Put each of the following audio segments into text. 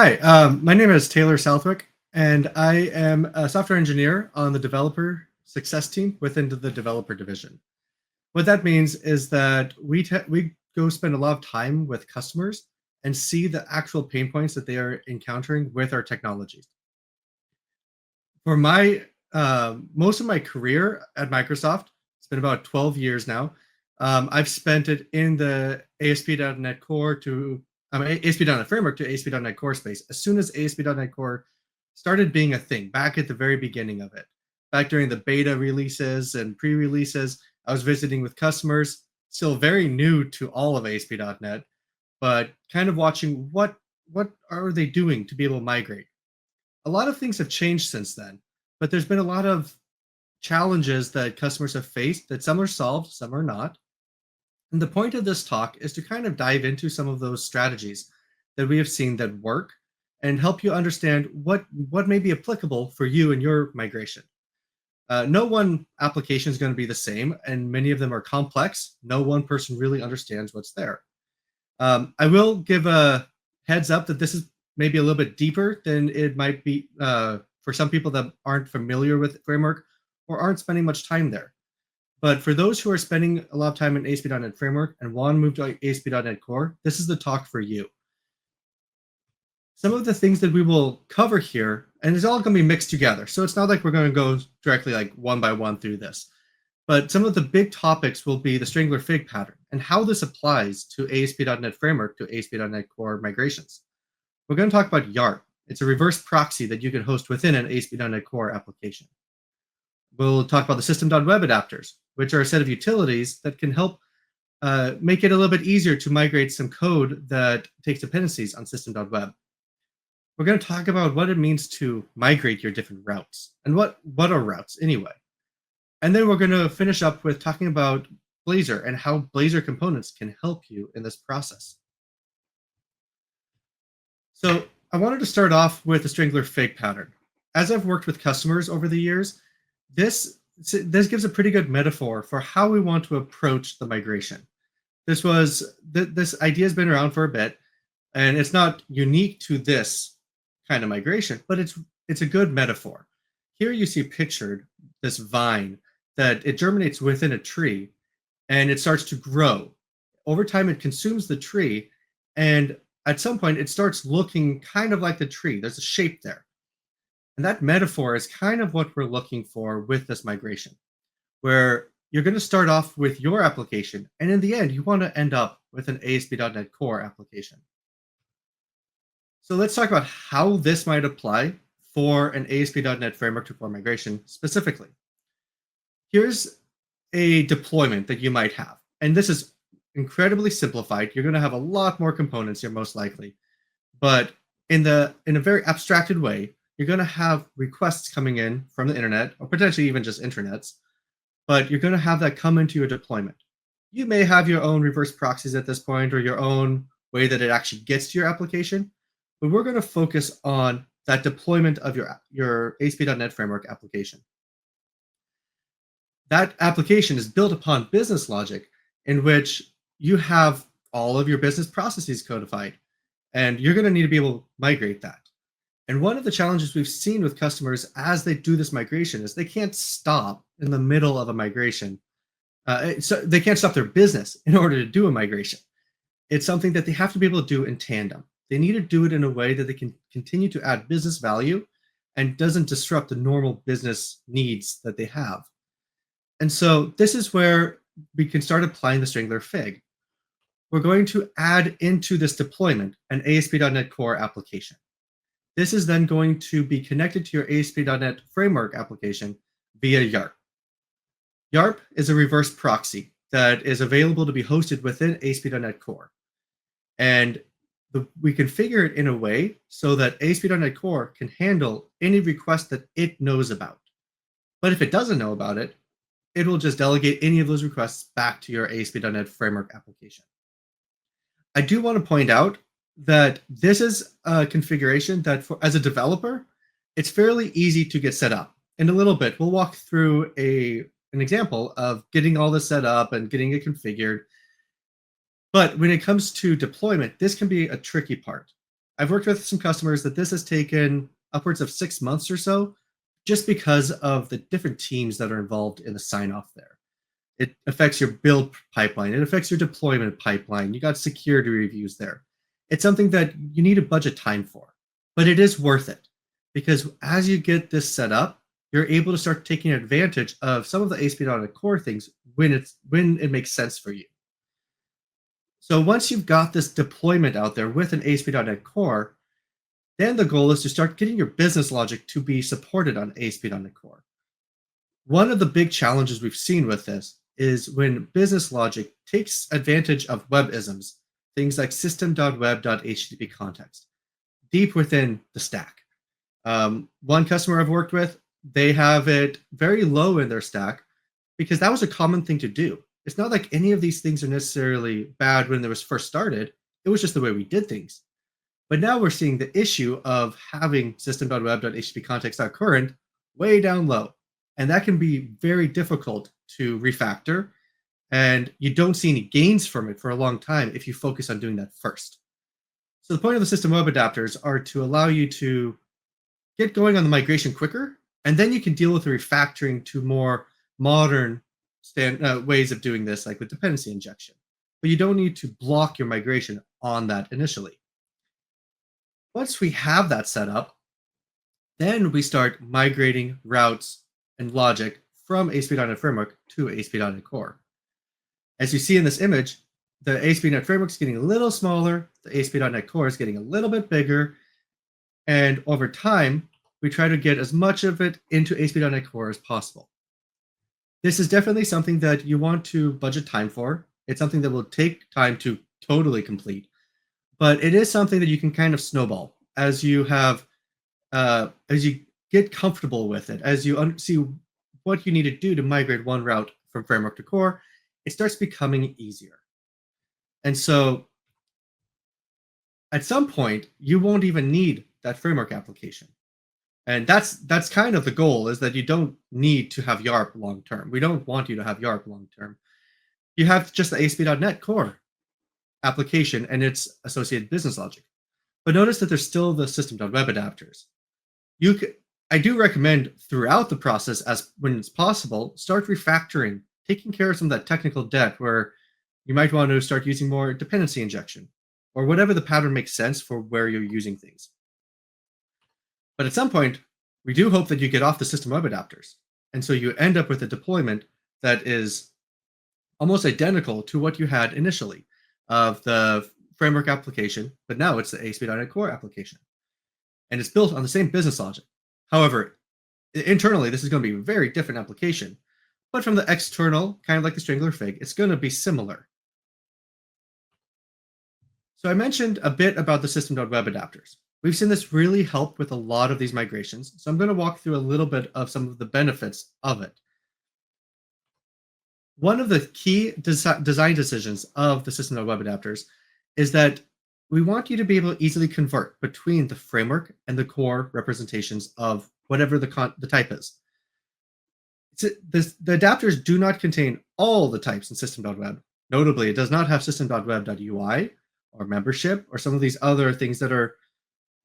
Hi, my name is Taylor Southwick, and I am a software engineer on the developer success team within the developer division. What that means is that we go spend a lot of time with customers and see the actual pain points that they are encountering with our technologies. For my most of my career at Microsoft, it's been about 12 years now. I've spent it in the ASP.NET Core to ASP.NET Framework to ASP.NET Core space. As soon as ASP.NET Core started being a thing, back at the very beginning of it, back during the beta releases and pre-releases, I was visiting with customers, still very new to all of ASP.NET, but kind of watching what are they doing to be able to migrate. A lot of things have changed since then, but there's been a lot of challenges that customers have faced that some are solved, some are not. And the point of this talk is to kind of dive into some of those strategies that we have seen that work and help you understand what may be applicable for you and your migration. No one application is going to be the same, and many of them are complex. No one person really understands what's there. I will give a heads up that this is maybe a little bit deeper than it might be for some people that aren't familiar with framework or aren't spending much time there. But for those who are spending a lot of time in ASP.NET Framework and want to move to ASP.NET Core, this is the talk for you. Some of the things that we will cover here, and it's all going to be mixed together. So it's not like we're going to go directly like one by one through this. But some of the big topics will be the Strangler fig pattern and how this applies to ASP.NET Framework to ASP.NET Core migrations. We're going to talk about YARP. It's a reverse proxy that you can host within an ASP.NET Core application. We'll talk about the System.Web Adapters, which are a set of utilities that can help make it a little bit easier to migrate some code that takes dependencies on System.Web. We're going to talk about what it means to migrate your different routes and what are routes anyway. And then we're going to finish up with talking about Blazor and how Blazor components can help you in this process. So I wanted to start off with the Strangler fig pattern. As I've worked with customers over the years, this gives a pretty good metaphor for how we want to approach the migration. This idea has been around for a bit, and it's not unique to this kind of migration, but it's a good metaphor. Here you see pictured this vine that it germinates within a tree, and it starts to grow. Over time, it consumes the tree, and at some point, it starts looking kind of like the tree. There's a shape there. And that metaphor is kind of what we're looking for with this migration, where you're going to start off with your application, and in the end, you want to end up with an ASP.NET Core application. So let's talk about how this might apply for an ASP.NET Framework to Core migration specifically. Here's a deployment that you might have, and this is incredibly simplified. You're going to have a lot more components here, most likely, but in a very abstracted way, you're going to have requests coming in from the internet, or potentially even just intranets, but you're going to have that come into your deployment. You may have your own reverse proxies at this point, or your own way that it actually gets to your application, but we're going to focus on that deployment of your ASP.NET Framework application. That application is built upon business logic in which you have all of your business processes codified, and you're going to need to be able to migrate that. And one of the challenges we've seen with customers as they do this migration is they can't stop in the middle of a migration. So they can't stop their business in order to do a migration. It's something that they have to be able to do in tandem. They need to do it in a way that they can continue to add business value and doesn't disrupt the normal business needs that they have. And so this is where we can start applying the Strangler fig. We're going to add into this deployment an ASP.NET Core application. This is then going to be connected to your ASP.NET Framework application via YARP. YARP is a reverse proxy that is available to be hosted within ASP.NET Core. And we configure it in a way so that ASP.NET Core can handle any request that it knows about. But if it doesn't know about it, it will just delegate any of those requests back to your ASP.NET Framework application. I do want to point out that this is a configuration that, as a developer, it's fairly easy to get set up. In a little bit, we'll walk through an example of getting all this set up and getting it configured. But when it comes to deployment, this can be a tricky part. I've worked with some customers that this has taken upwards of 6 months or so, just because of the different teams that are involved in the sign off there. It affects your build pipeline, it affects your deployment pipeline. You got security reviews there. It's something that you need a budget time for, but it is worth it because as you get this set up, you're able to start taking advantage of some of the ASP.NET Core things when it makes sense for you. So once you've got this deployment out there with an ASP.NET Core, then the goal is to start getting your business logic to be supported on ASP.NET Core. One of the big challenges we've seen with this is when business logic takes advantage of web-isms, things like System.Web.HTTP context, deep within the stack. One customer I've worked with, they have it very low in their stack because that was a common thing to do. It's not like any of these things are necessarily bad when they was first started. It was just the way we did things. But now we're seeing the issue of having System.Web.HTTP context.current way down low. And that can be very difficult to refactor. And you don't see any gains from it for a long time if you focus on doing that first. So the point of the System.Web Adapters are to allow you to get going on the migration quicker, and then you can deal with the refactoring to more modern ways of doing this, like with dependency injection. But you don't need to block your migration on that initially. Once we have that set up, then we start migrating routes and logic from ASP.NET Framework to ASP.NET Core. As you see in this image, the ASP.NET Framework is getting a little smaller, the ASP.NET Core is getting a little bit bigger, and over time, we try to get as much of it into ASP.NET Core as possible. This is definitely something that you want to budget time for. It's something that will take time to totally complete, but it is something that you can kind of snowball as you get comfortable with it, as you see what you need to do to migrate one route from framework to core. It starts becoming easier. And so at some point, you won't even need that framework application. And that's kind of the goal, is that you don't need to have YARP long term. We don't want you to have YARP long term. You have just the ASP.NET Core application and its associated business logic. But notice that there's still the System.Web Adapters. I do recommend throughout the process, as when it's possible, start refactoring, taking care of some of that technical debt where you might want to start using more dependency injection or whatever the pattern makes sense for where you're using things. But at some point, we do hope that you get off the System.Web Adapters. And so you end up with a deployment that is almost identical to what you had initially of the framework application, but now it's the ASP.NET Core application. And it's built on the same business logic. However, internally, this is going to be a very different application. But from the external, kind of like the Strangler fig, it's going to be similar. So I mentioned a bit about the System.Web Adapters. We've seen this really help with a lot of these migrations, so I'm going to walk through a little bit of some of the benefits of it. One of the key design decisions of the System.Web Adapters is that we want you to be able to easily convert between the framework and the core representations of whatever the type is. The adapters do not contain all the types in System.Web. Notably, it does not have System.Web.UI or membership or some of these other things that are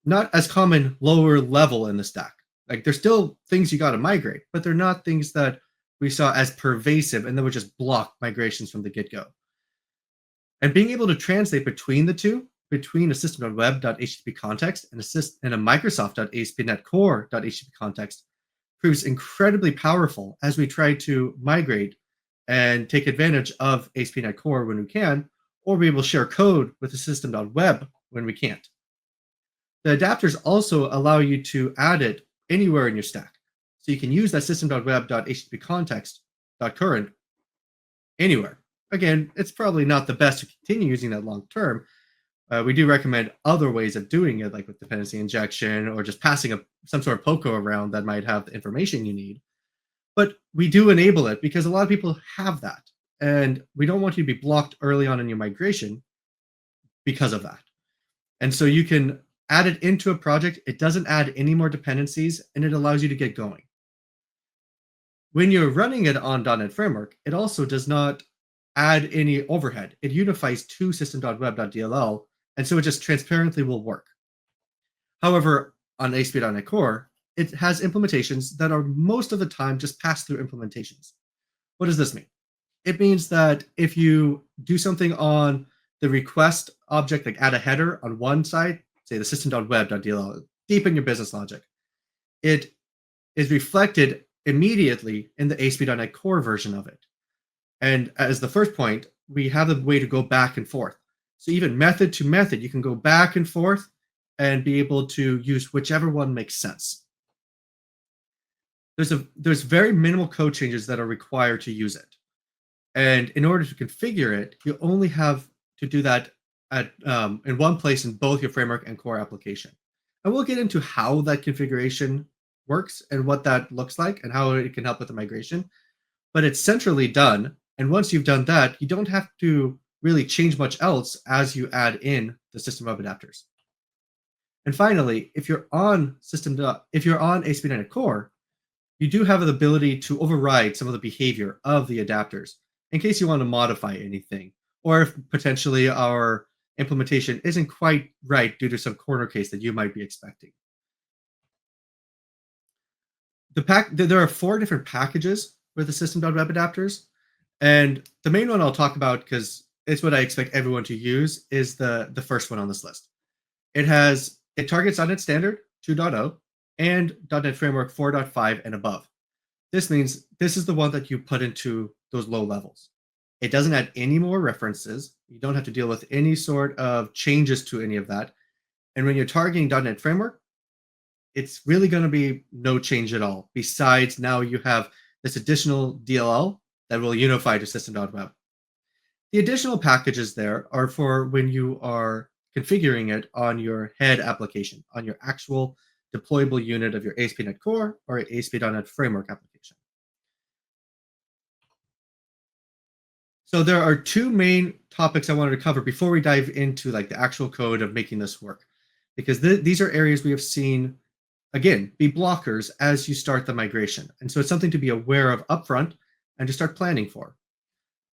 not as common lower level in the stack. Like, there's still things you got to migrate, but they're not things that we saw as pervasive and that would just block migrations from the get-go. And being able to translate between the two, between a System.Web.HTTP context and a Microsoft.ASP.NET Core.HTTP context, proves incredibly powerful as we try to migrate and take advantage of ASP.NET Core when we can, or be able to share code with the System.Web when we can't. The adapters also allow you to add it anywhere in your stack. So you can use that System.Web.HTTP context.current anywhere. Again, it's probably not the best to continue using that long term. We do recommend other ways of doing it, like with dependency injection or just passing some sort of POCO around that might have the information you need. But we do enable it because a lot of people have that. And we don't want you to be blocked early on in your migration because of that. And so you can add it into a project. It doesn't add any more dependencies, and it allows you to get going. When you're running it on .NET Framework, it also does not add any overhead. It unifies to System.Web.dll, and so it just transparently will work. However, on ASP.NET Core, it has implementations that are most of the time just pass-through implementations. What does this mean? It means that if you do something on the request object, like add a header on one side, say the System.Web.dll, deep in your business logic, it is reflected immediately in the ASP.NET Core version of it. And as the first point, we have a way to go back and forth. So even method to method, you can go back and forth and be able to use whichever one makes sense. There's very minimal code changes that are required to use it. And in order to configure it, you only have to do that in one place in both your framework and core application. And we'll get into how that configuration works and what that looks like and how it can help with the migration. But it's centrally done. And once you've done that, you don't have to really change much else as you add in the System.Web Adapters. And finally, if you're on ASP.NET Core, you do have the ability to override some of the behavior of the adapters in case you want to modify anything, or if potentially our implementation isn't quite right due to some corner case that you might be expecting. There are 4 different packages with the System.Web Adapters, and the main one I'll talk about, because it's what I expect everyone to use, is the first one on this list. It targets .NET Standard 2.0 and .NET Framework 4.5 and above. This means this is the one that you put into those low levels. It doesn't add any more references. You don't have to deal with any sort of changes to any of that. And when you're targeting .NET Framework, it's really going to be no change at all. Besides, now you have this additional DLL that will unify to System.Web. The additional packages there are for when you are configuring it on your head application, on your actual deployable unit of your ASP.NET Core or ASP.NET Framework application. So there are 2 main topics I wanted to cover before we dive into like the actual code of making this work, because these are areas we have seen, again, be blockers as you start the migration. And so it's something to be aware of upfront and to start planning for.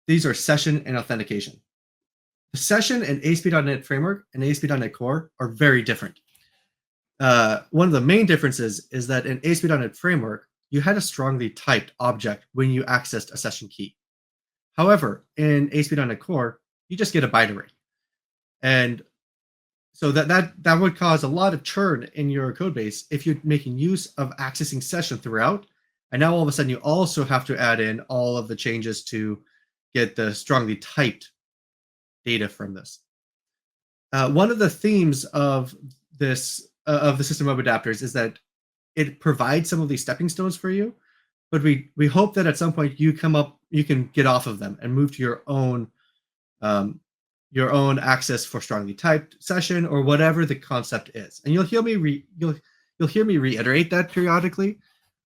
These are session and authentication. The session in ASP.NET Framework and ASP.NET Core are very different. One of the main differences is that in ASP.NET Framework, you had a strongly typed object when you accessed a session key. However, in ASP.NET Core, you just get a byte array. And so that would cause a lot of churn in your code base if you're making use of accessing session throughout. And now all of a sudden you also have to add in all of the changes to get the strongly typed data from this. One of the themes of this of the System.Web Adapters is that it provides some of these stepping stones for you, but we hope that at some point you can get off of them and move to your own access for strongly typed session or whatever the concept is. And you'll hear me reiterate that periodically,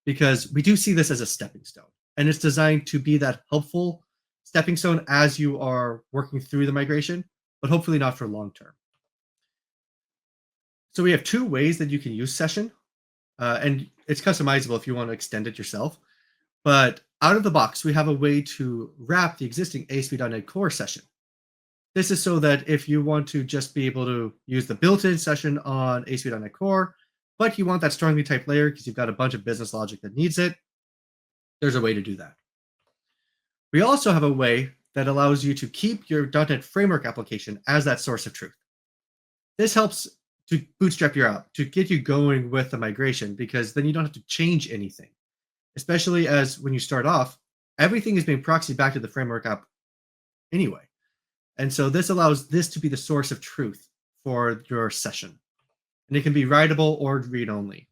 because we do see this as a stepping stone, and it's designed to be that helpful stepping stone as you are working through the migration, but hopefully not for long term. So we have 2 ways that you can use session, and it's customizable if you want to extend it yourself. But out of the box, we have a way to wrap the existing ASP.NET Core session. This is so that if you want to just be able to use the built-in session on ASP.NET Core, but you want that strongly typed layer because you've got a bunch of business logic that needs it, there's a way to do that. We also have a way that allows you to keep your .NET Framework application as that source of truth. This helps to bootstrap your app, to get you going with the migration, because then you don't have to change anything. Especially as when you start off, everything is being proxied back to the framework app anyway. And so this allows this to be the source of truth for your session. And it can be writable or read-only.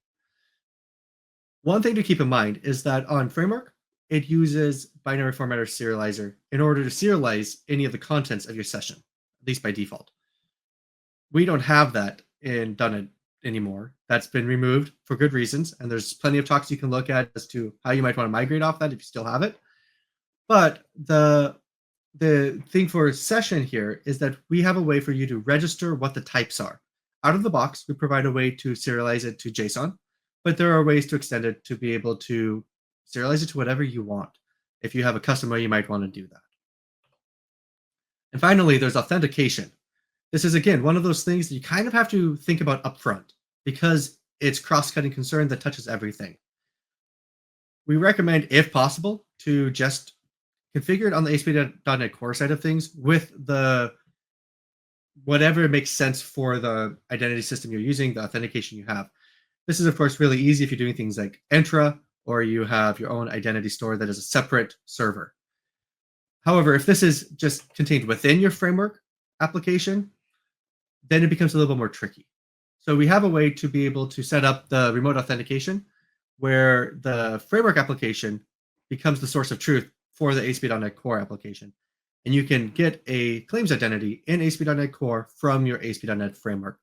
One thing to keep in mind is that on Framework, it uses binary formatter serializer in order to serialize any of the contents of your session, at least by default. We don't have that in .NET anymore. That's been removed for good reasons, and there's plenty of talks you can look at as to how you might want to migrate off that if you still have it. But the thing for session here is that we have a way for you to register what the types are. Out of the box, we provide a way to serialize it to JSON, but there are ways to extend it to be able to serialize it to whatever you want. If you have a custom way, you might want to do that. And finally, there's authentication. This is, again, one of those things that you kind of have to think about upfront. because it's cross-cutting concern that touches everything. We recommend, if possible, to just configure it on the ASP.NET Core side of things with the whatever makes sense for the identity system you're using, the authentication you have. This is, of course, really easy if you're doing things like Entra, or you have your own identity store that is a separate server. However, if this is just contained within your framework application, then it becomes a little bit more tricky. So we have a way to be able to set up the remote authentication where the framework application becomes the source of truth for the ASP.NET Core application. And you can get a claims identity in ASP.NET Core from your ASP.NET framework.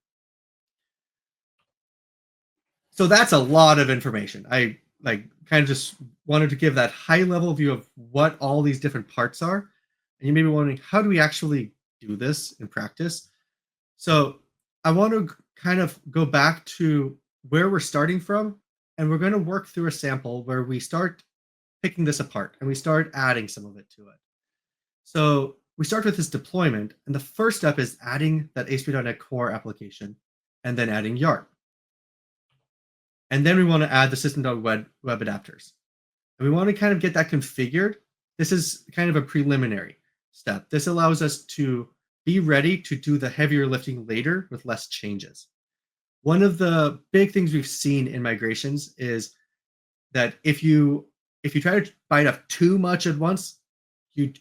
So that's a lot of information. I kind of just wanted to give that high level view of what all these different parts are. And you may be wondering, how do we actually do this in practice? So I want to kind of go back to where we're starting from, and we're going to work through a sample where we start picking this apart and we start adding some of it to it. So we start with this deployment, and the first step is adding that ASP.NET Core application and then adding YARP. And then we want to add the System.Web Adapters. And we want to kind of get that configured. This is kind of a preliminary step. This allows us to be ready to do the heavier lifting later with less changes. One of the big things we've seen in migrations is that if you try to bite off too much at once, you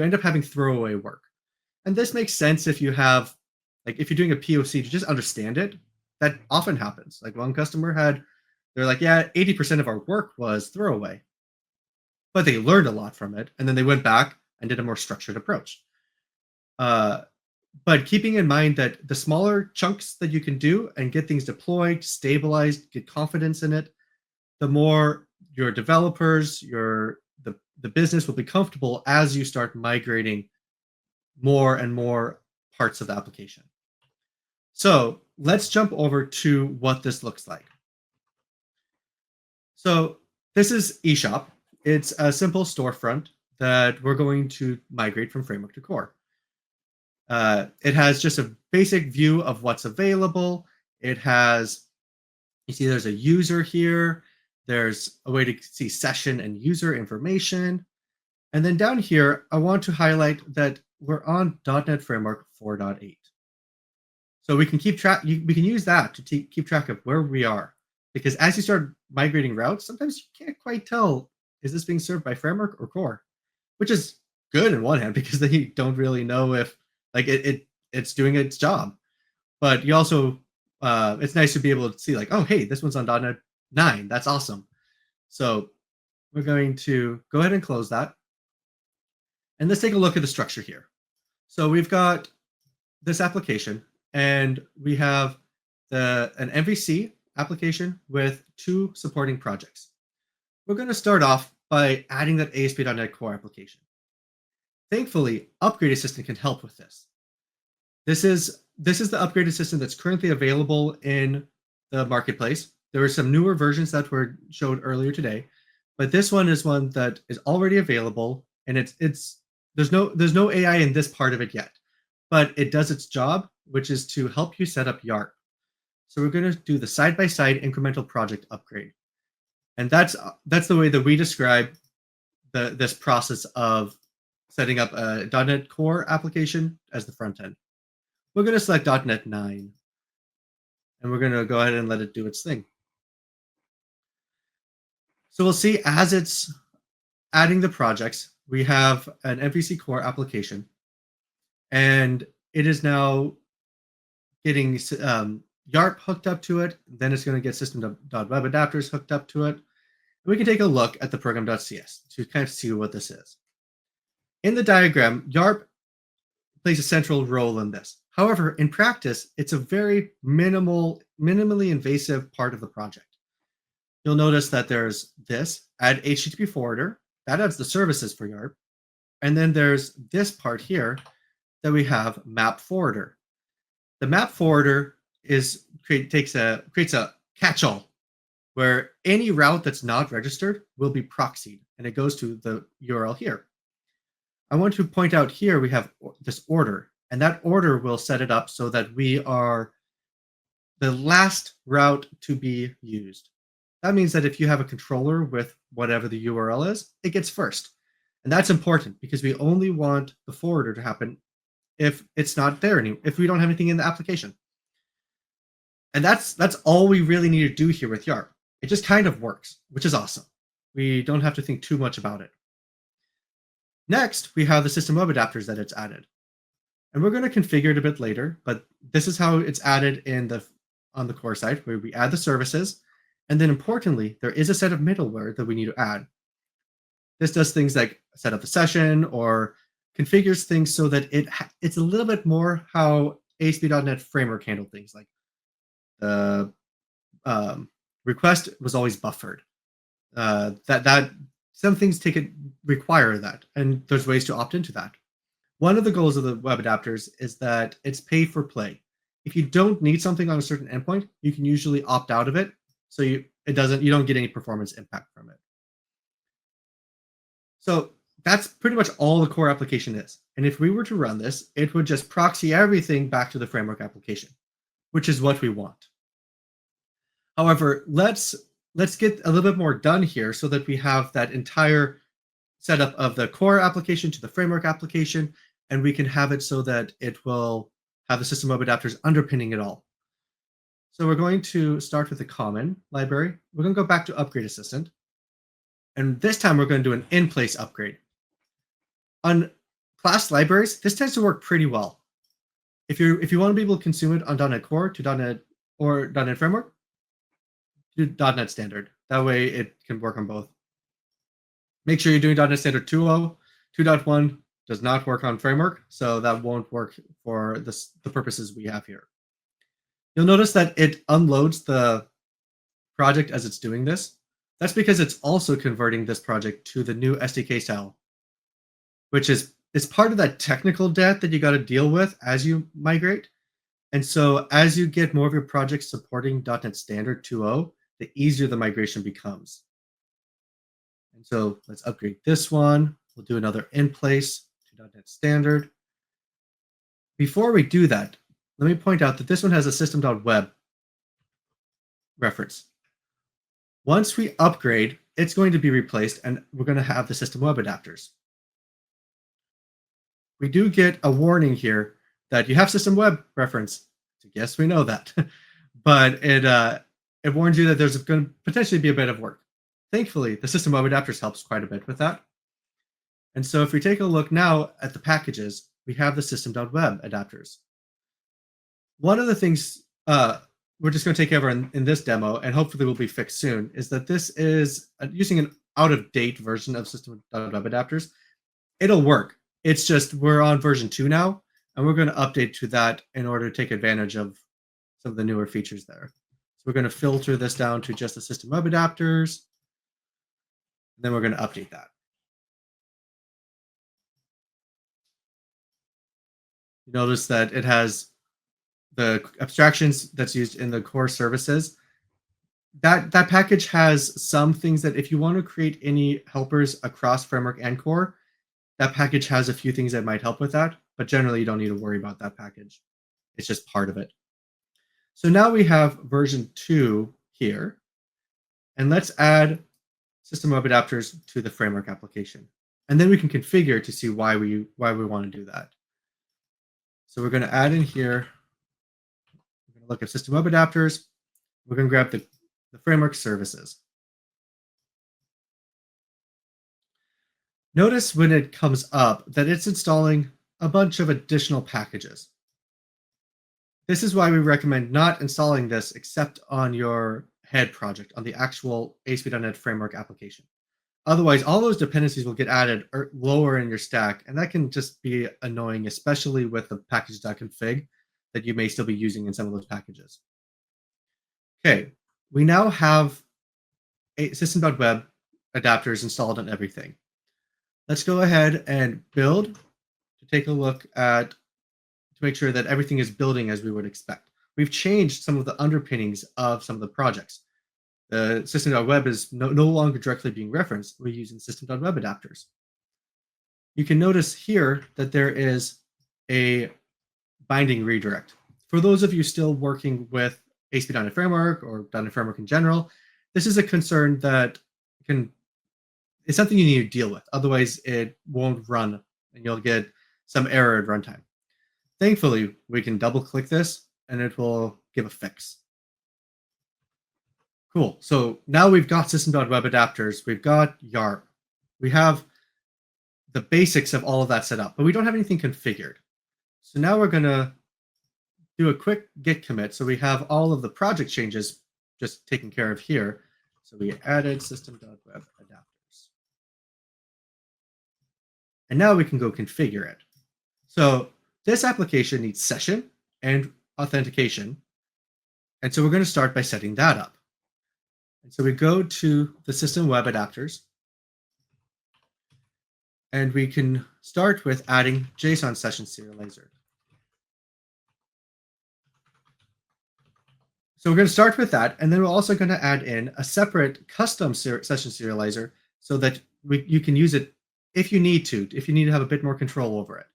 end up having throwaway work. And this makes sense if you have, like, if you're doing a POC to just understand it. That often happens. Like, one customer they're like, yeah, 80% of our work was throwaway. But they learned a lot from it, and then they went back and did a more structured approach. But keeping in mind that the smaller chunks that you can do and get things deployed, stabilized, get confidence in it, the more your developers, the business will be comfortable as you start migrating more and more parts of the application. So let's jump over to what this looks like. So this is eShop. It's a simple storefront that we're going to migrate from framework to core. It has just a basic view of what's available. It has, you see there's a user here. There's a way to see session and user information. And then down here, I want to highlight that we're on .NET Framework 4.8. So we can keep track, we can use that to keep track of where we are. Because as you start migrating routes, sometimes you can't quite tell, is this being served by framework or core? Which is good in one hand, because then you don't really know if it's doing its job. But you also, it's nice to be able to see, like, oh, hey, this one's on .NET 9. That's awesome. So we're going to go ahead and close that. And let's take a look at the structure here. So we've got this application, and we have an MVC application with 2 supporting projects. We're going to start off by adding that ASP.NET Core application. Thankfully, Upgrade Assistant can help with this. This is the Upgrade Assistant that's currently available in the marketplace. There were some newer versions that were showed earlier today, but this one is one that is already available, and there's no AI in this part of it yet, but it does its job, which is to help you set up YARP. So we're going to do the side-by-side incremental project upgrade. And that's the way that we describe this process of setting up a .NET Core application as the front end. We're going to select .NET 9, and we're going to go ahead and let it do its thing. So we'll see as it's adding the projects, we have an MVC Core application, and it is now getting YARP hooked up to it. Then it's going to get System.Web Adapters hooked up to it. We can take a look at the program.cs to kind of see what this is. In the diagram, YARP plays a central role in this. However, in practice, it's a very minimally invasive part of the project. You'll notice that there's this, add HTTP forwarder, that adds the services for YARP. And then there's this part here that we have map forwarder. The map forwarder creates a catch-all where any route that's not registered will be proxied, and it goes to the URL here. I want to point out here we have this order, and that order will set it up so that we are the last route to be used. That means that if you have a controller with whatever the URL is, it gets first. And that's important because we only want the forwarder to happen if it's not there anymore, if we don't have anything in the application. And that's all we really need to do here with YARP. It just kind of works, which is awesome. We don't have to think too much about it. Next, we have the System.Web Adapters that it's added. And we're going to configure it a bit later, but this is how it's added on the core side, where we add the services. And then importantly, there is a set of middleware that we need to add. This does things like set up the session or configures things so that it's a little bit more how ASP.NET Framework handled things, like the request was always buffered. That some things require that, and there's ways to opt into that. One of the goals of the web adapters is that it's pay for play. If you don't need something on a certain endpoint, you can usually opt out of it, so you don't get any performance impact from it. So that's pretty much all the core application is. And if we were to run this, it would just proxy everything back to the framework application, which is what we want. However, let's get a little bit more done here so that we have that entire setup of the core application to the framework application, and we can have it so that it will have the System.Web Adapters underpinning it all. So we're going to start with the common library. We're going to go back to Upgrade Assistant. And this time we're going to do an in-place upgrade. On class libraries, this tends to work pretty well. If you want to be able to consume it on .NET Core to .NET or .NET Framework, do .NET Standard. That way it can work on both. Make sure you're doing .NET Standard 2.0. 2.1 does not work on Framework, so that won't work for the purposes we have here. You'll notice that it unloads the project as it's doing this. That's because it's also converting this project to the new SDK style, which is part of that technical debt that you got to deal with as you migrate. And so as you get more of your projects supporting .NET Standard 2.0, the easier the migration becomes. And so let's upgrade this one. We'll do another in place to .NET Standard. Before we do that, let me point out that this one has a System.Web reference. Once we upgrade, it's going to be replaced, and we're going to have the System.Web Adapters. We do get a warning here that you have System.Web reference. Yes, we know that, but it warns you that there's going to potentially be a bit of work. Thankfully, the System.Web Adapters helps quite a bit with that. And so if we take a look now at the packages, we have the System.Web Adapters. One of the things we're just going to take over in this demo, and hopefully will be fixed soon, is that this is using an out-of-date version of System.Web Adapters. It'll work. It's just we're on version 2 now, and we're going to update to that in order to take advantage of some of the newer features there. So we're going to filter this down to just the System.Web Adapters, and then we're going to update that. You notice that it has the abstractions that's used in the core services. That package has some things that if you want to create any helpers across framework and core, that package has a few things that might help with that, but generally you don't need to worry about that package. It's just part of it. So now we have version 2 here, and let's add System.Web Adapters to the framework application. And then we can configure to see why we want to do that. So we're going to add in here, we're going to look at System.Web Adapters. We're going to grab the framework services. Notice when it comes up that it's installing a bunch of additional packages. This is why we recommend not installing this except on your head project, on the actual ASP.NET Framework application. Otherwise, all those dependencies will get added lower in your stack, and that can just be annoying, especially with the package.config that you may still be using in some of those packages. Okay, we now have System.Web Adapters installed on everything. Let's go ahead and build to take a look at, to make sure that everything is building as we would expect. We've changed some of the underpinnings of some of the projects. The System.Web is no longer directly being referenced. We're using System.Web Adapters. You can notice here that there is a binding redirect. For those of you still working with ASP.NET Framework or .NET Framework in general, this is a concern that it's something you need to deal with. Otherwise, it won't run and you'll get some error at runtime. Thankfully, we can double click this and it will give a fix. Cool. So now we've got System.Web Adapters. We've got YARP. We have the basics of all of that set up, but we don't have anything configured. So now we're going to do a quick git commit. So we have all of the project changes just taken care of here. So we added System.Web Adapters. And now we can go configure it. So this application needs session and authentication. And so we're going to start by setting that up. And so we go to the System.Web Adapters. And we can start with adding JSON session serializer. So we're going to start with that, and then we're also going to add in a separate custom session serializer so that you can use it if you need to have a bit more control over it.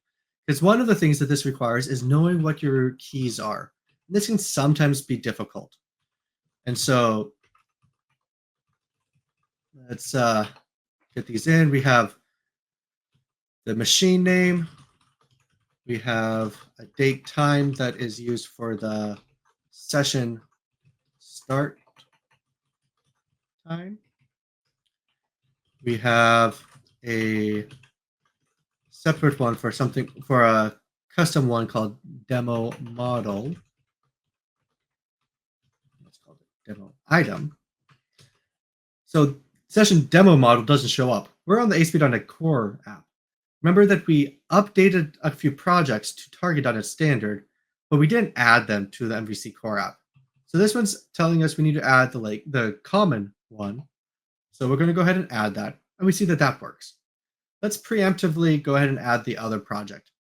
Because one of the things that this requires is knowing what your keys are. And this can sometimes be difficult. And so let's get these in. We have the machine name. We have a date time that is used for the session start time. We have a separate one for a custom one called demo model. Let's call it demo item. So session demo model doesn't show up. We're on the ASP.NET Core app. Remember that we updated a few projects to target.NET Standard, but we didn't add them to the MVC Core app. So this one's telling us we need to add the common one. So we're going to go ahead and add that, and we see that that works. Let's preemptively go ahead and add the other project,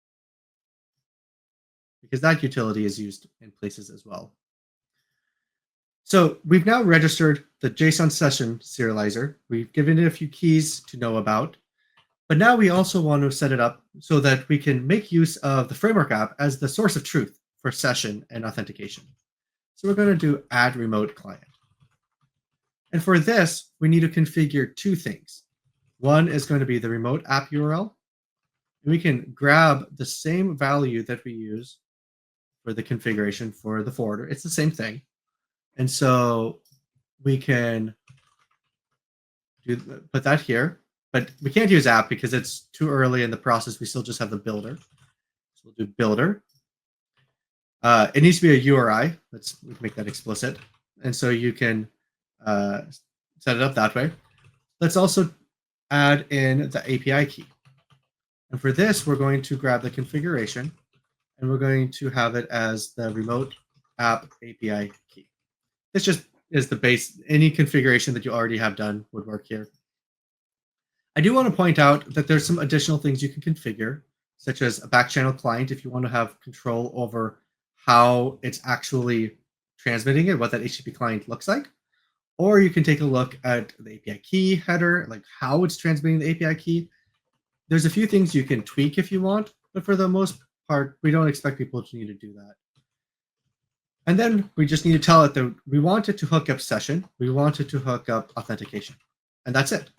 because that utility is used in places as well. So we've now registered the JSON session serializer. We've given it a few keys to know about. But now we also want to set it up so that we can make use of the framework app as the source of truth for session and authentication. So we're going to do add remote client. And for this, we need to configure two things. One is going to be the remote app URL. And we can grab the same value that we use for the configuration for the forwarder. It's the same thing. And so we can put that here. But we can't use app because it's too early in the process. We still just have the builder. So we'll do builder. It needs to be a URI. We can make that explicit. And so you can set it up that way. Let's also add in the API key. And for this, we're going to grab the configuration, and we're going to have it as the remote app API key. This just is the base. Any configuration that you already have done would work here. I do want to point out that there's some additional things you can configure, such as a backchannel client if you want to have control over how it's actually transmitting it, what that HTTP client looks like. Or you can take a look at the API key header, like how it's transmitting the API key. There's a few things you can tweak if you want, but for the most part, we don't expect people to need to do that. And then we just need to tell it that we want it to hook up session, we want it to hook up authentication, and that's it.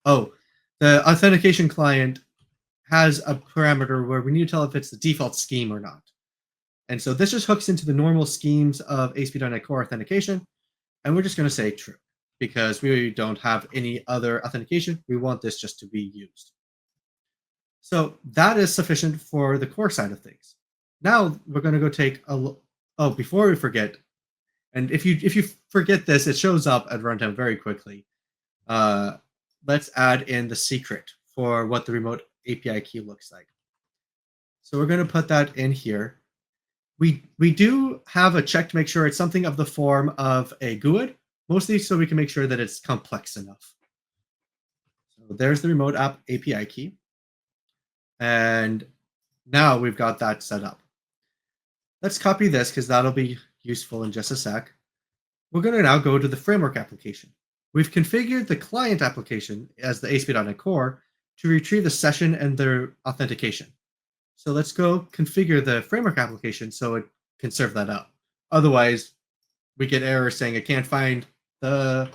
Oh, the authentication client has a parameter where we need to tell if it's the default scheme or not. And so this just hooks into the normal schemes of ASP.NET Core authentication, and we're just going to say true because we don't have any other authentication. We want this just to be used. So that is sufficient for the core side of things. Now we're going to go take a look. Oh, before we forget, and if you forget this, it shows up at runtime very quickly. Let's add in the secret for what the remote API key looks like. So we're going to put that in here. We do have a check to make sure it's something of the form of a GUID, mostly so we can make sure that it's complex enough. So there's the remote app API key. And now we've got that set up. Let's copy this because that'll be useful in just a sec. We're going to now go to the framework application. We've configured the client application as the ASP.NET Core to retrieve the session and their authentication. So let's go configure the framework application so it can serve that up. Otherwise, we get errors saying it can't find the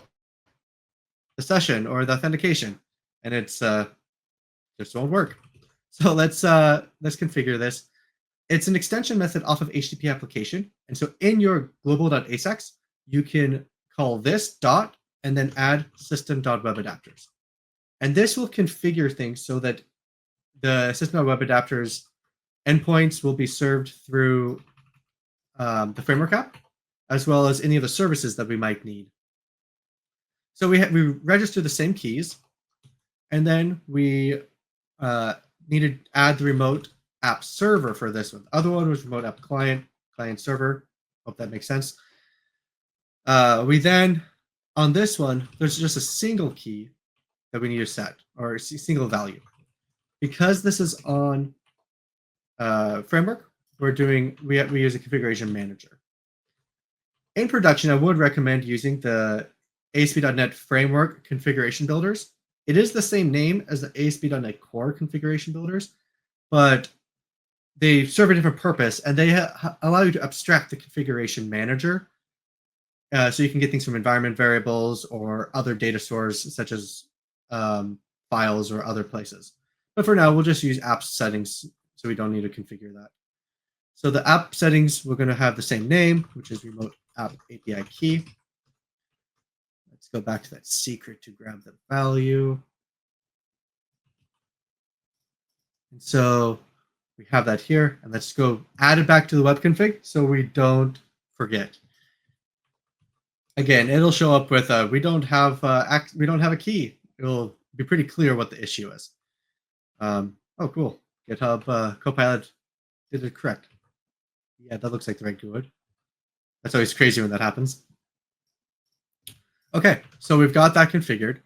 session or the authentication, and it's just won't work. So let's configure this. It's an extension method off of HTTP application, and so in your global.asx, you can call this dot and then add System.Web Adapters, and this will configure things so that the System.Web Adapters endpoints will be served through the framework app, as well as any of the services that we might need. So we register the same keys, and then we need to add the remote app server for this one. The other one was remote app client server. Hope that makes sense. We then, on this one, there's just a single key that we need to set, or a single value. Because this is on framework, we use a configuration manager. In production, I would recommend using the ASP.NET Framework configuration builders. It is the same name as the ASP.NET Core configuration builders, but they serve a different purpose, and they allow you to abstract the configuration manager, so you can get things from environment variables or other data sources, such as files or other places. But for now, we'll just use app settings, so we don't need to configure that. So the app settings, we're going to have the same name, which is remote app API key. Let's go back to that secret to grab the value. And so we have that here, and let's go add it back to the web config so we don't forget. Again, it'll show up with we don't have a key. It'll be pretty clear what the issue is. Oh, cool. GitHub Copilot did it correct. Yeah, that looks like the right code. That's always crazy when that happens. Okay, so we've got that configured.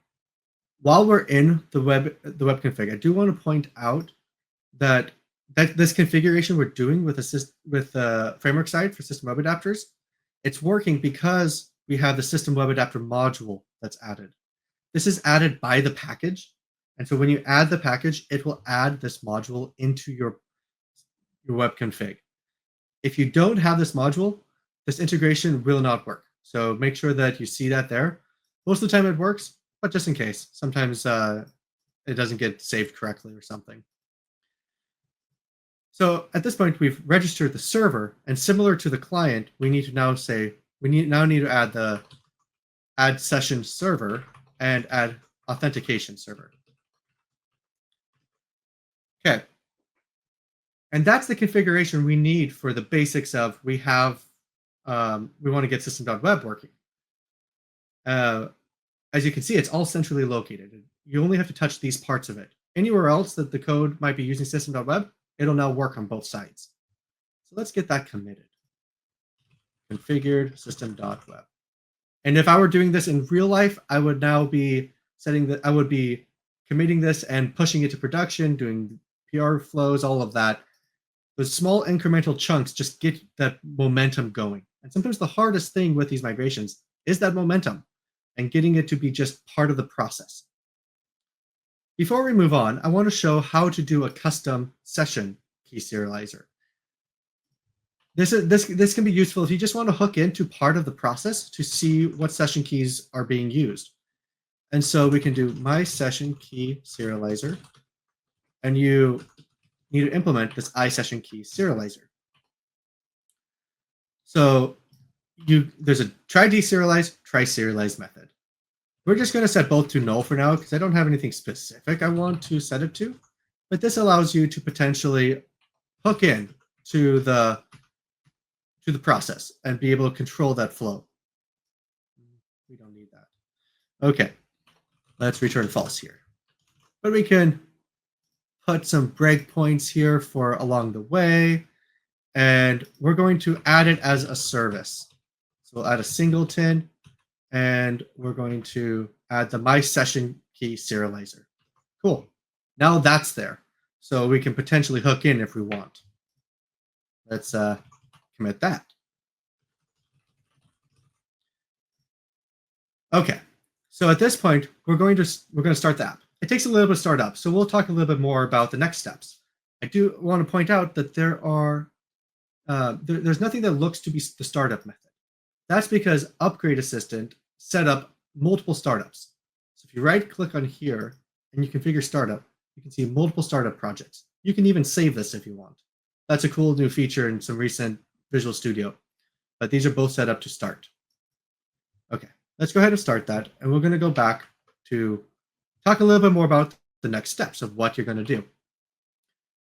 While we're in the web config, I do want to point out that this configuration we're doing with the framework side for System Web Adapters, it's working because we have the System Web Adapter module that's added. This is added by the package, and so when you add the package, it will add this module into your web config. If you don't have this module, this integration will not work. So make sure that you see that there. Most of the time it works, but just in case, sometimes it doesn't get saved correctly or something. So at this point, we've registered the server, and similar to the client, we need to now say now need to add the add session server and add authentication server. Okay. And that's the configuration we need for the basics of we want to get System.Web working. As you can see, it's all centrally located. You only have to touch these parts of it. Anywhere else that the code might be using System.Web, it'll now work on both sides. So let's get that committed. Configured System.Web. And if I were doing this in real life, I would now be I would be committing this and pushing it to production, doing PR flows, all of that. Those small incremental chunks just get that momentum going. And sometimes the hardest thing with these migrations is that momentum and getting it to be just part of the process. Before we move on, I want to show how to do a custom session key serializer. This can be useful if you just want to hook into part of the process to see what session keys are being used. And so we can do my session key serializer, and you need to implement this iSession key serializer. So there's a try deserialize, try serialize method. We're just going to set both to null for now because I don't have anything specific I want to set it to, but this allows you to potentially hook in to the process and be able to control that flow. We don't need that. Okay, let's return false here. But we can put some breakpoints here for along the way, and we're going to add it as a service. So we'll add a singleton, and we're going to add the my session key serializer. Cool. Now that's there. So we can potentially hook in if we want. Let's commit that. Okay. So at this point, we're going to start the app. It takes a little bit to start up, so we'll talk a little bit more about the next steps. I do want to point out that there's nothing that looks to be the startup method. That's because Upgrade Assistant set up multiple startups. So if you right click on here and you configure startup, you can see multiple startup projects. You can even save this if you want. That's a cool new feature in some recent Visual Studio. But these are both set up to start. Okay, let's go ahead and start that. And we're going to go back to talk a little bit more about the next steps of what you're going to do.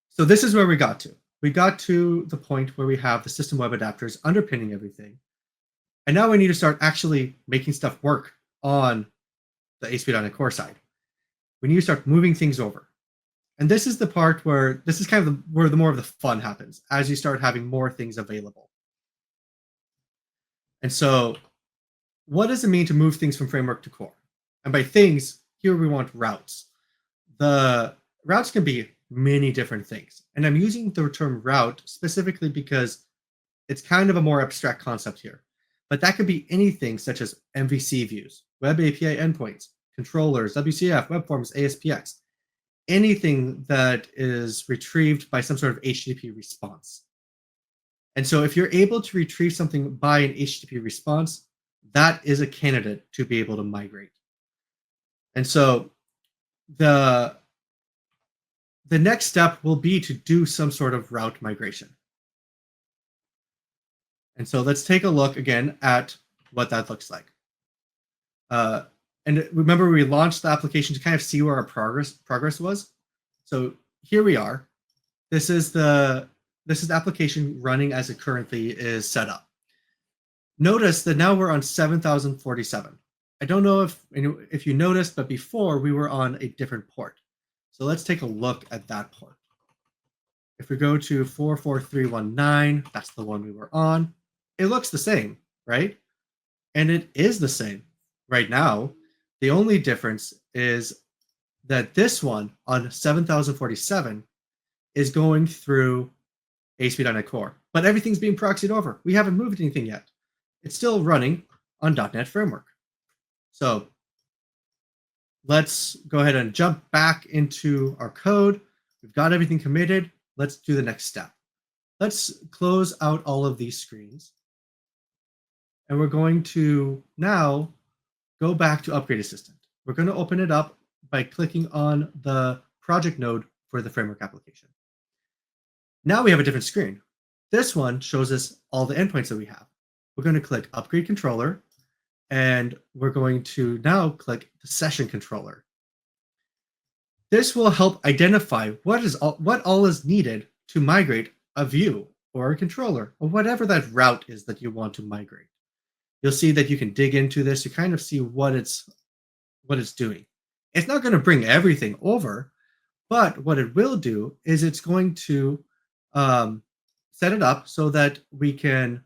So this is where we got to. We got to the point where we have the System.Web Adapters underpinning everything. And now we need to start actually making stuff work on the ASP.NET Core side. We need to start moving things over. And this is the part where this is kind of where the more of the fun happens as you start having more things available. And so what does it mean to move things from framework to core? And by things, here we want routes. The routes can be many different things. And I'm using the term route specifically because it's kind of a more abstract concept here. But that could be anything such as MVC views, web API endpoints, controllers, WCF, web forms, ASPX, anything that is retrieved by some sort of HTTP response. And so if you're able to retrieve something by an HTTP response, that is a candidate to be able to migrate. And so the next step will be to do some sort of route migration. And so let's take a look again at what that looks like. And remember, we launched the application to kind of see where our progress was. So here we are. This is the application running as it currently is set up. Notice that now we're on 7047. I don't know if you noticed, but before we were on a different port. So let's take a look at that port. If we go to 44319, that's the one we were on. It looks the same, right? And it is the same right now. The only difference is that this one on 7047 is going through ASP.NET Core, but everything's being proxied over. We haven't moved anything yet. It's still running on .NET Framework. So let's go ahead and jump back into our code. We've got everything committed. Let's do the next step. Let's close out all of these screens. And we're going to now go back to Upgrade Assistant. We're going to open it up by clicking on the project node for the framework application. Now we have a different screen. This one shows us all the endpoints that we have. We're going to click Upgrade Controller, and we're going to now click the Session Controller. This will help identify what all is needed to migrate a view or a controller or whatever that route is that you want to migrate. You'll see that you can dig into this to kind of see what it's doing. It's not going to bring everything over, but what it will do is it's going to set it up so that we can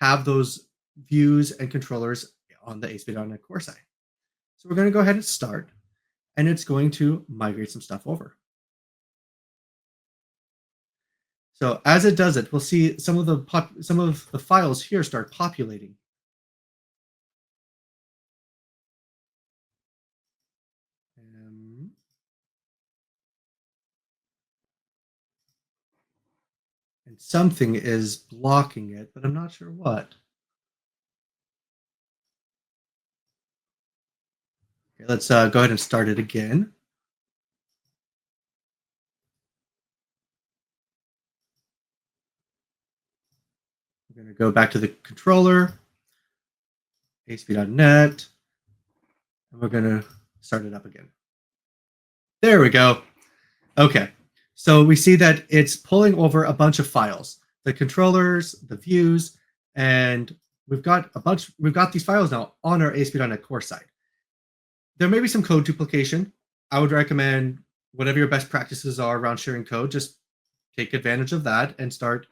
have those views and controllers on the ASP.NET Core side. So we're going to go ahead and start, and it's going to migrate some stuff over. So as it does it, we'll see some of the files here start populating. And something is blocking it, but I'm not sure what. Okay, let's go ahead and start it again. We're going to go back to the controller, ASP.NET, and we're going to start it up again. There we go. Okay, so we see that it's pulling over a bunch of files, the controllers, the views, and we've got these files now on our ASP.NET Core side. There may be some code duplication. I would recommend whatever your best practices are around sharing code, just take advantage of that and start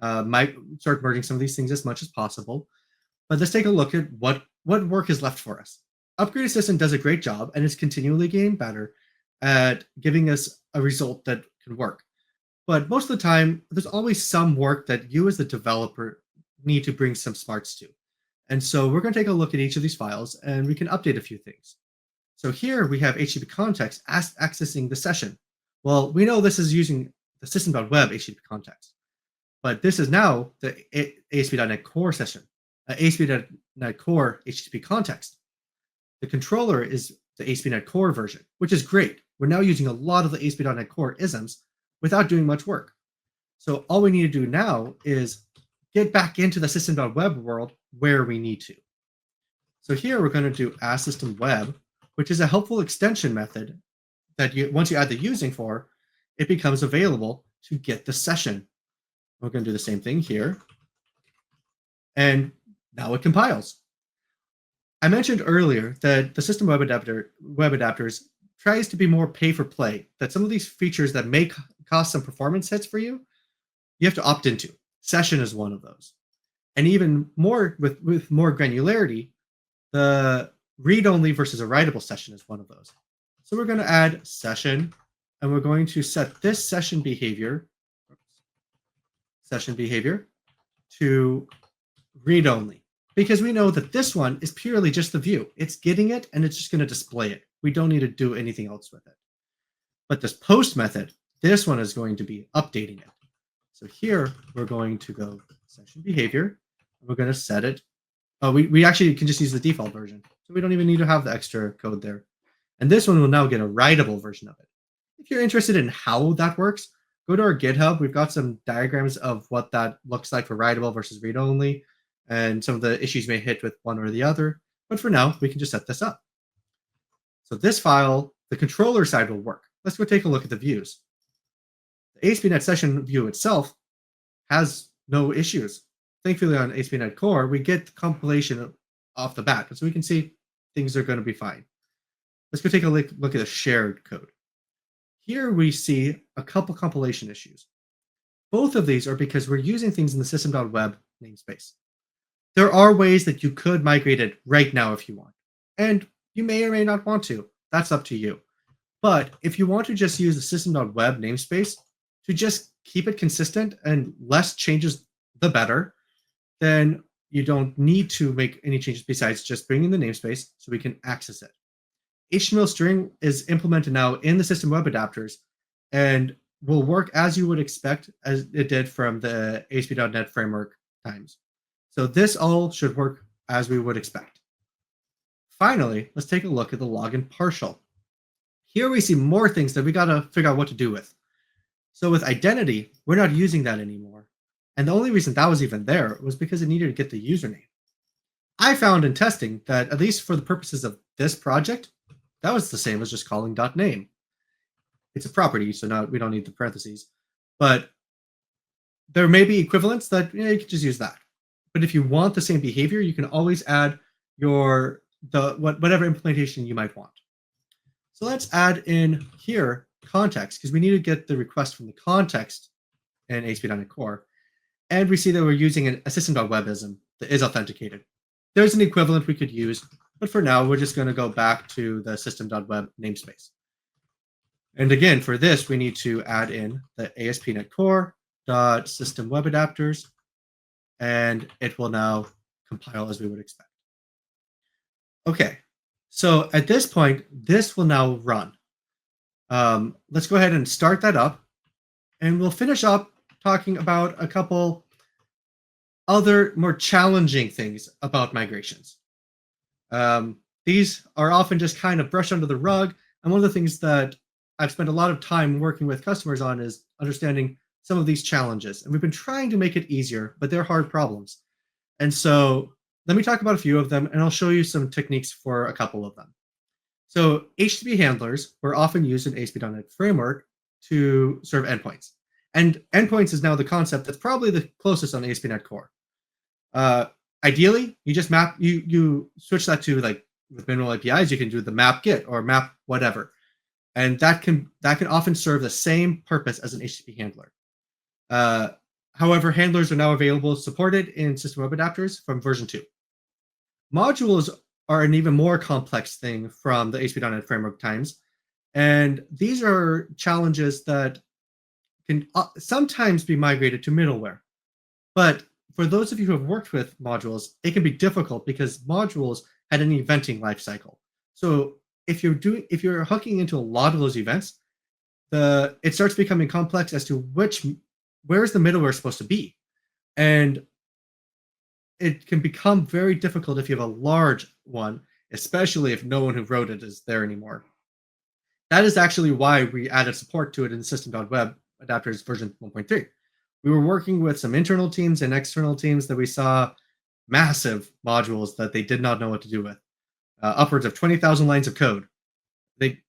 merging some of these things as much as possible. But let's take a look at what work is left for us. Upgrade Assistant does a great job and is continually getting better at giving us a result that can work. But most of the time, there's always some work that you as the developer need to bring some smarts to. And so we're going to take a look at each of these files and we can update a few things. So here we have HTTP context accessing the session. Well, we know this is using the System.Web HTTP context, but this is now the ASP.NET Core session. ASP.NET Core HTTP context. The controller is the ASP.NET Core version, which is great. We're now using a lot of the ASP.NET Core isms without doing much work. So all we need to do now is get back into the System.Web world where we need to. So here we're going to do as System.Web, which is a helpful extension method that once you add the using for, it becomes available to get the session. We're going to do the same thing here. And now it compiles. I mentioned earlier that the System.Web Adapters tries to be more pay for play, that some of these features that may cost some performance hits for you, you have to opt into. Session is one of those. And even more with more granularity, the read-only versus a writable session is one of those. So we're going to add session, and we're going to set this session behavior to read-only, because we know that this one is purely just the view. It's getting it, and it's just going to display it. We don't need to do anything else with it. But this post method, this one is going to be updating it. So here, we're going to go session behavior. And we're going to set it. Oh, we actually can just use the default version. So we don't even need to have the extra code there. And this one will now get a writable version of it. If you're interested in how that works, go to our GitHub. We've got some diagrams of what that looks like for writable versus read-only, and some of the issues may hit with one or the other. But for now, we can just set this up. So this file, the controller side will work. Let's go take a look at the views. The ASP.NET Session view itself has no issues. Thankfully, on ASP.NET Core, we get the compilation off the bat, so we can see things are going to be fine. Let's go take a look at the shared code. Here we see a couple compilation issues. Both of these are because we're using things in the System.Web namespace. There are ways that you could migrate it right now if you want, and you may or may not want to. That's up to you. But if you want to just use the System.Web namespace to just keep it consistent and less changes, the better, then you don't need to make any changes besides just bringing the namespace so we can access it. HTML string is implemented now in the System.Web Adapters and will work as you would expect as it did from the ASP.NET Framework times. So this all should work as we would expect. Finally, let's take a look at the login partial. Here we see more things that we got to figure out what to do with. So with identity, we're not using that anymore. And the only reason that was even there was because it needed to get the username. I found in testing that, at least for the purposes of this project, that was the same as just calling .name. It's a property, so now we don't need the parentheses. But there may be equivalents that you can just use that. But if you want the same behavior, you can always add whatever implementation you might want. So let's add in here context, because we need to get the request from the context in ASP.NET Core. And we see that we're using a System.Webism that is authenticated. There's an equivalent we could use, but for now, we're just going to go back to the System.Web namespace. And again, for this, we need to add in the ASP.NET Core.System.Web Adapters, and it will now compile as we would expect. Okay, so at this point, this will now run. Let's go ahead and start that up, and we'll finish up talking about a couple other more challenging things about migrations. These are often just kind of brushed under the rug, and one of the things that I've spent a lot of time working with customers on is understanding some of these challenges. And we've been trying to make it easier, but they're hard problems. And so let me talk about a few of them, and I'll show you some techniques for a couple of them. So HTTP handlers were often used in ASP.NET Framework to serve endpoints. And endpoints is now the concept that's probably the closest on ASP.NET Core. Ideally, you just you switch that to, like, with minimal APIs, you can do the map get or map whatever. And that can often serve the same purpose as an HTTP handler. However, handlers are now available, supported in System.Web Adapters from version 2. Modules are an even more complex thing from the ASP.NET Framework times. And these are challenges that can sometimes be migrated to middleware. But for those of you who have worked with modules, it can be difficult because modules had an eventing lifecycle. So if you're hooking into a lot of those events, it starts becoming complex as to where's the middleware supposed to be. And it can become very difficult if you have a large one, especially if no one who wrote it is there anymore. That is actually why we added support to it in System.Web Adapters version 1.3. We were working with some internal teams and external teams that we saw massive modules that they did not know what to do with, upwards of 20,000 lines of code. They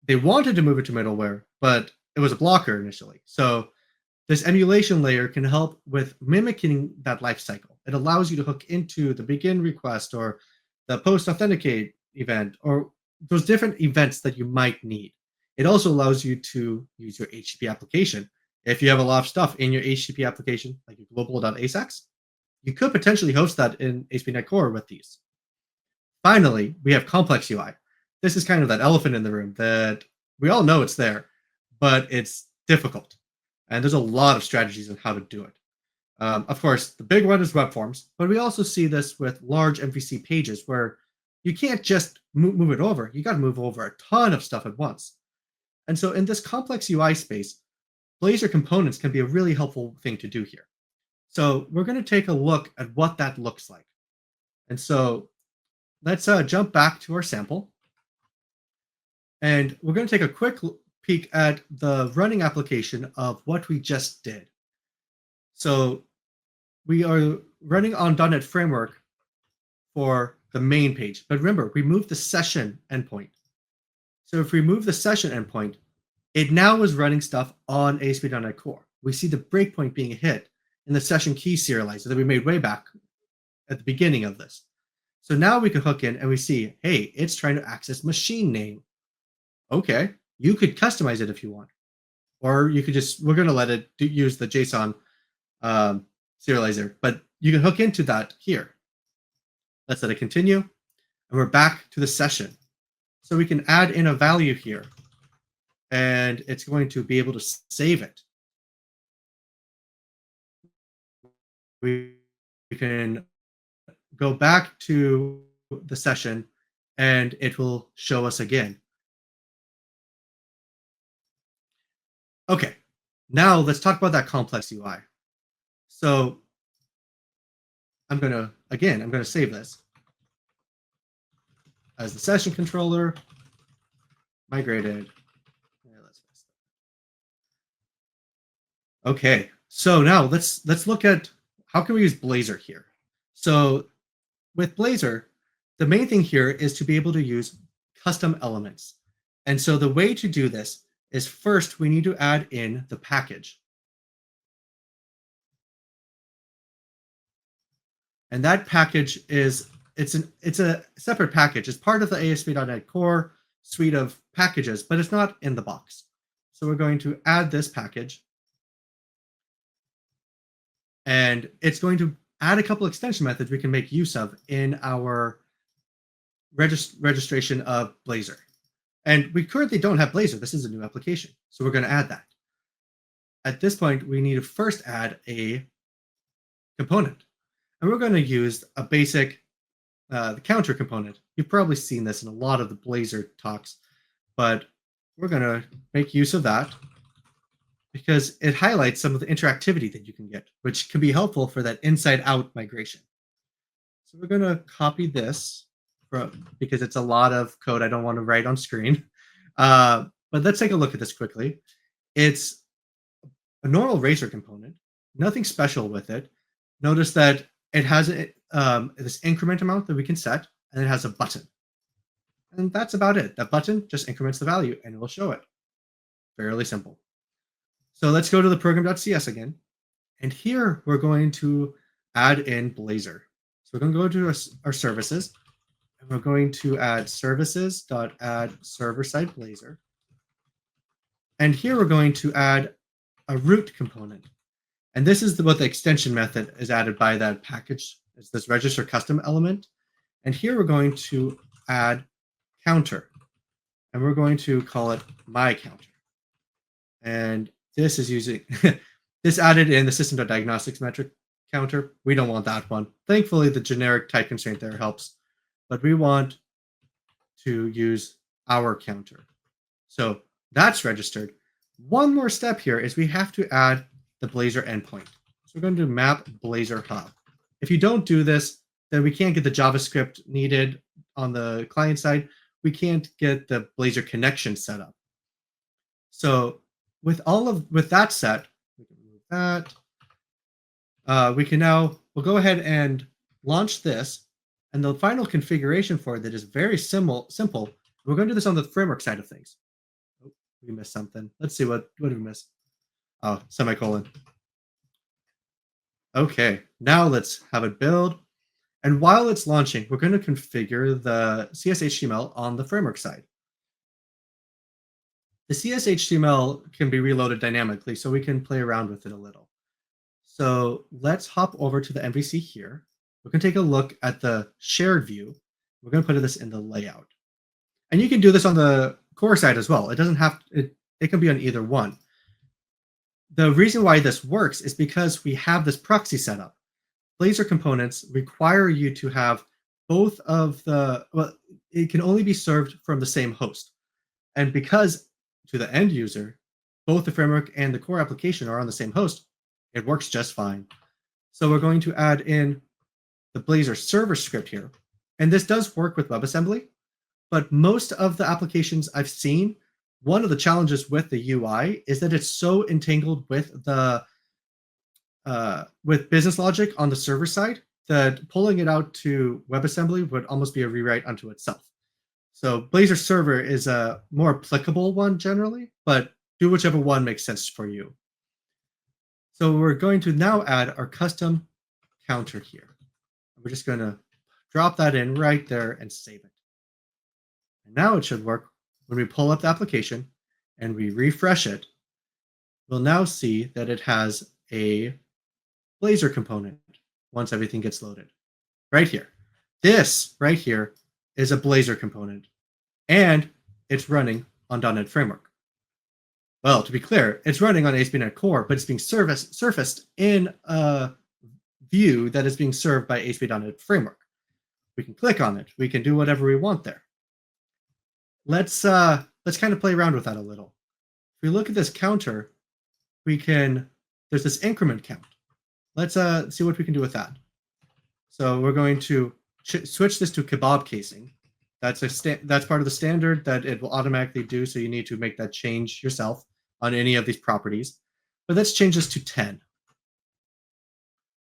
they wanted to move it to middleware, but it was a blocker initially. So this emulation layer can help with mimicking that life cycle. It allows you to hook into the begin request or the post authenticate event or those different events that you might need. It also allows you to use your HTTP application. If you have a lot of stuff in your HTTP application, like your global.asax, you could potentially host that in ASP.NET Core with these. Finally, we have complex UI. This is kind of that elephant in the room that we all know it's there, but it's difficult. And there's a lot of strategies on how to do it. Of course, the big one is web forms, but we also see this with large MVC pages where you can't just move it over. You got to move over a ton of stuff at once. And so in this complex UI space, Blazor components can be a really helpful thing to do here. So we're going to take a look at what that looks like. And so let's jump back to our sample. And we're going to take a quick peek at the running application of what we just did. So we are running on .NET Framework for the main page. But remember, we moved the session endpoint. So if we move the session endpoint, it now is running stuff on ASP.NET Core. We see the breakpoint being hit in the session key serializer that we made way back at the beginning of this. So now we can hook in and we see, hey, it's trying to access machine name. Okay, you could customize it if you want. Or you could just, we're going to let it use the JSON serializer, but you can hook into that here. Let's let it continue. And we're back to the session. So we can add in a value here, and it's going to be able to save it. We can go back to the session, and it will show us again. Okay, now let's talk about that complex UI. So I'm going to save this as the session controller, migrated. Okay, so now let's look at how can we use Blazor here. So with Blazor, the main thing here is to be able to use custom elements. And so the way to do this is first we need to add in the package. And that package is it's a separate package. It's part of the ASP.NET Core suite of packages, but it's not in the box. So we're going to add this package. And it's going to add a couple extension methods we can make use of in our registration of Blazor. And we currently don't have Blazor. This is a new application. So we're going to add that. At this point, we need to first add a component. And we're going to use a basic the counter component. You've probably seen this in a lot of the Blazor talks, but we're going to make use of that because it highlights some of the interactivity that you can get, which can be helpful for that inside-out migration. So we're going to copy this because it's a lot of code I don't want to write on screen. But let's take a look at this quickly. It's a normal Razor component, nothing special with it. Notice that it has this increment amount that we can set, and it has a button. And that's about it. That button just increments the value, and it will show it. Fairly simple. So let's go to the program.cs again. And here we're going to add in Blazor. So we're going to go to our services, and we're going to add services.add server-side Blazor. And here we're going to add a root component. And this is what the extension method is added by that package. It's this register custom element. And here we're going to add counter. And we're going to call it my counter. And this is using this added in the system.diagnostics metric counter. We don't want that one. Thankfully, the generic type constraint there helps. But we want to use our counter. So that's registered. One more step here is we have to add the Blazor endpoint. So we're going to map Blazor hub. If you don't do this, then we can't get the JavaScript needed on the client side. We can't get the Blazor connection set up. So with that set, we can remove that. We'll go ahead and launch this, and the final configuration for it is very simple. We're going to do this on the framework side of things. Oh, we missed something. Let's see what did we miss. Oh, semicolon. Okay, now let's have it build. And while it's launching, we're going to configure the CS/HTML on the framework side. The CS/HTML can be reloaded dynamically, so we can play around with it a little. So let's hop over to the MVC here. We're going to take a look at the shared view. We're going to put this in the layout. And you can do this on the core side as well. It doesn't have it can be on either one. The reason why this works is because we have this proxy set up. Blazor components require you to have both of it can only be served from the same host. And because to the end user, both the framework and the core application are on the same host, it works just fine. So we're going to add in the Blazor server script here. And this does work with WebAssembly, but most of the applications I've seen, one of the challenges with the UI is that it's so entangled with the with business logic on the server side that pulling it out to WebAssembly would almost be a rewrite unto itself. So Blazor server is a more applicable one generally, but do whichever one makes sense for you. So we're going to now add our custom counter here. We're just going to drop that in right there and save it. And now it should work when we pull up the application and we refresh it. We'll now see that it has a Blazor component once everything gets loaded. Right here. This right here is a Blazor component, and it's running on .NET Framework. Well, to be clear, it's running on ASP.NET Core, but it's being surfaced in a view that is being served by ASP.NET Framework. We can click on it. We can do whatever we want there. Let's kind of play around with that a little. If we look at this counter, there's this increment count. Let's see what we can do with that. So we're going to switch this to kebab casing. That's part of the standard that it will automatically do, so you need to make that change yourself on any of these properties. But let's change this to 10.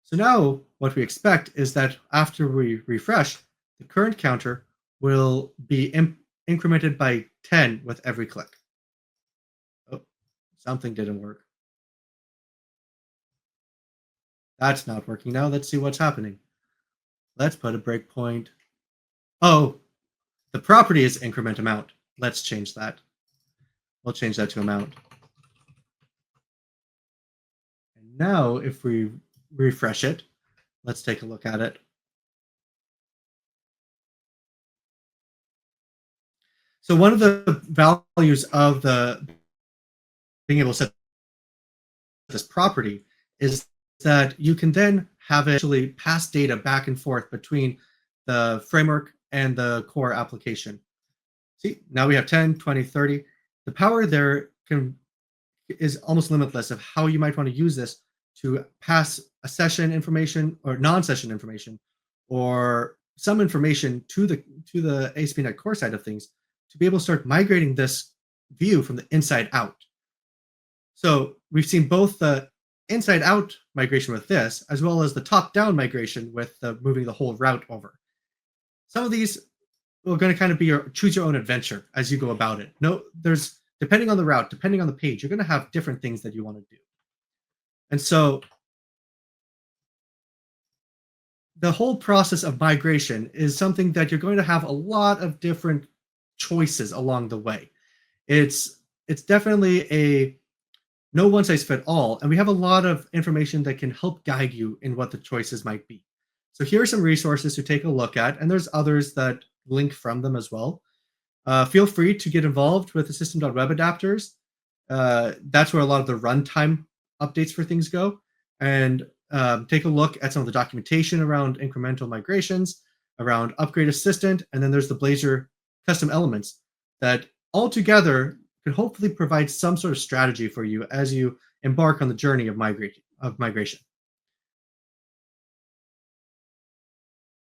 So now what we expect is that after we refresh, the current counter will be incremented by 10 with every click. Oh, something didn't work. That's not working now. Let's see what's happening. Let's put a breakpoint. Oh, the property is increment amount. Let's change that. We'll change that to amount. And now if we refresh it, let's take a look at it. So one of the values of being able to set this property is that you can then have it actually pass data back and forth between the framework and the core application. See, now we have 10, 20, 30. The power there is almost limitless of how you might want to use this to pass a session information or non-session information or some information to the ASP.NET Core side of things to be able to start migrating this view from the inside out. So we've seen both the inside out migration with this, as well as the top down migration with moving the whole route over. Some of these are going to kind of be your choose your own adventure as you go about it. Depending on the route, depending on the page, you're going to have different things that you want to do. And so the whole process of migration is something that you're going to have a lot of different choices along the way. It's definitely a no one size fit all, and we have a lot of information that can help guide you in what the choices might be. So here are some resources to take a look at, and there's others that link from them as well. Feel free to get involved with the System.Web Adapters. That's where a lot of the runtime updates for things go. And take a look at some of the documentation around incremental migrations, around Upgrade Assistant, and then there's the Blazor custom elements that all together can hopefully provide some sort of strategy for you as you embark on the journey of migration.